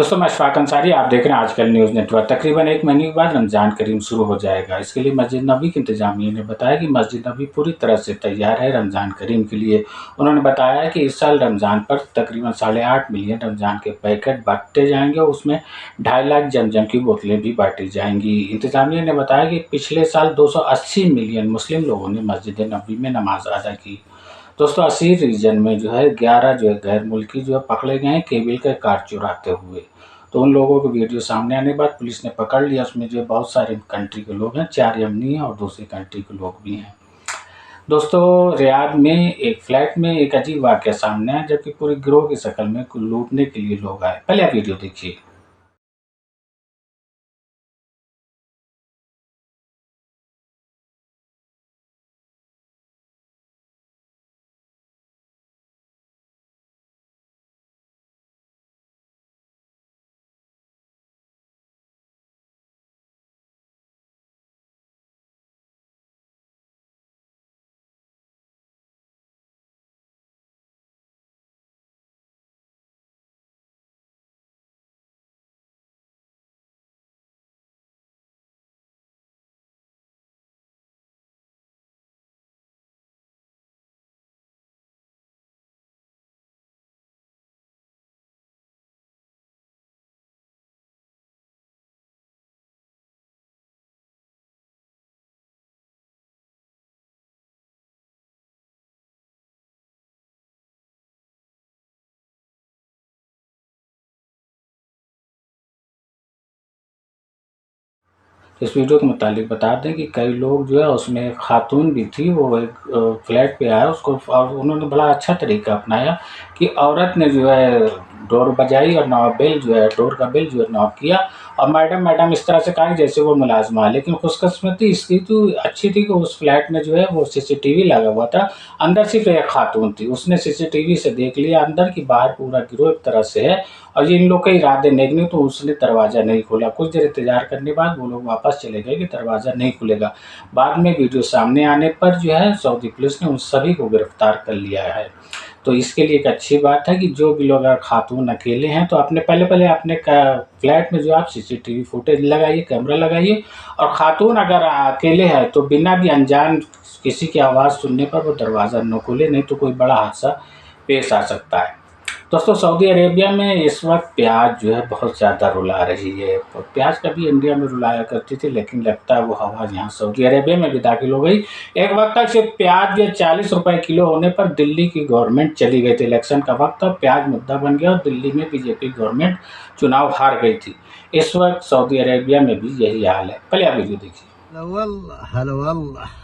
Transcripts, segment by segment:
दोस्तों मैं अशफाक अंसारी, आप देख रहे हैं आजकल न्यूज़ नेटवर्क। तकरीबन 1 महीने के बाद रमज़ान करीम शुरू हो जाएगा। इसके लिए मस्जिद नबवी की इंतजामिया ने बताया कि मस्जिद नबवी पूरी तरह से तैयार है रमज़ान करीम के लिए। उन्होंने बताया कि इस साल रमज़ान पर तकरीबन 8.5 मिलियन रमज़ान के पैकेट बांटे जाएंगे और उसमें 2.5 लाख जमजम की बोतलें भी बांटी जाएंगी। इंतजामिया ने बताया कि पिछले साल 280 मिलियन मुस्लिम लोगों ने मस्जिद नबवी में नमाज अदा की। दोस्तों असीर रीजन में जो है 11 जो है गैर मुल्की जो है पकड़े गए हैं केबल के कार चुराते हुए। तो उन लोगों को वीडियो सामने आने के बाद पुलिस ने पकड़ लिया। उसमें जो बहुत सारे कंट्री के लोग हैं, 4 यमनी हैं और दूसरी कंट्री के लोग भी हैं। दोस्तों रियाद में एक फ्लैट में एक अजीब वाक़या सामने आया, जबकि पूरे गिरोह की शक्ल में लूटने के लिए लोग आए। पहले आप वीडियो देखिए। इस वीडियो के मुतालिक बता दें कि कई लोग जो है उसमें एक खातून भी थी, वो एक फ्लैट पे आया उसको, और उन्होंने बड़ा अच्छा तरीका अपनाया कि औरत ने जो है डोर बजाई और बेल जो है डोर का बेल जो है नॉक किया और मैडम मैडम इस तरह से कहा जैसे वो मुलाजमा है। लेकिन खुशकिस्मती इसकी तो अच्छी थी कि उस फ्लैट में जो है वो सीसीटीवी लगा हुआ था। अंदर सिर्फ एक खातून थी, उसने सीसीटीवी से देख लिया अंदर की बाहर पूरा गिरोह एक तरह से है और ये इन लोग के इरादे नेक नहीं, तो उसने दरवाज़ा नहीं खोला। कुछ देर इंतजार करने के बाद वो लोग वापस चले गए कि दरवाज़ा नहीं खुलेगा। बाद में वीडियो सामने आने पर जो है सऊदी पुलिस ने उन सभी को गिरफ्तार कर लिया है। तो इसके लिए एक अच्छी बात है कि जो भी लोग अगर खातून अकेले हैं तो अपने पहले अपने फ्लैट में जो आप सीसीटीवी फुटेज लगाइए, कैमरा लगाइए। और खातून अगर अकेले है तो बिना भी अनजान किसी की आवाज़ सुनने पर वो दरवाज़ा न खोले, नहीं तो कोई बड़ा हादसा पेश आ सकता है। दोस्तों सऊदी अरेबिया में इस वक्त प्याज जो है बहुत ज़्यादा रुला रही है। प्याज कभी इंडिया में रुलाया करती थी, लेकिन लगता है वो हवा यहाँ सऊदी अरेबिया में भी दाखिल हो गई। एक वक्त तक सिर्फ प्याज जो 40 रुपए किलो होने पर दिल्ली की गवर्नमेंट चली गई थी। इलेक्शन का वक्त था, प्याज मुद्दा बन गया और दिल्ली में बीजेपी गवर्नमेंट चुनाव हार गई थी। इस वक्त सऊदी अरेबिया में भी यही हाल है। पहले आप वीडियो देखिए।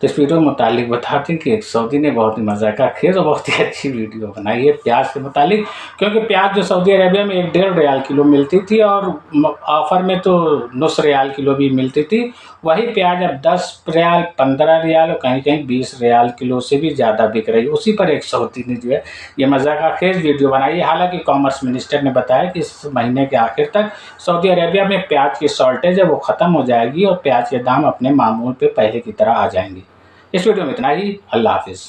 तो इस वीडियो के मुतालिक बताते हैं कि एक सऊदी ने बहुत ही मजाका खेज और बहुत ही अच्छी वीडियो बनाई है प्याज के मुतालिक। क्योंकि प्याज जो सऊदी अरेबिया में 1.5 रियाल किलो मिलती थी और ऑफ़र में तो 9 रियाल किलो भी मिलती थी, वही प्याज अब 10 रियाल, 15 रियाल और कहीं कहीं 20 रियाल किलो से भी ज़्यादा बिक रही है। उसी पर एक सऊदी ने जो है ये मजाका खेज वीडियो बनाई है। हालांकि कॉमर्स मिनिस्टर ने बताया कि इस महीने के आखिर तक सऊदी अरेबिया में प्याज की शॉर्टेज है वो ख़त्म हो जाएगी और प्याज के दाम अपने मामूल पे पहले की तरह आ जाएंगे। इस वीडियो में इतना ही। अल्लाह हाफिज़।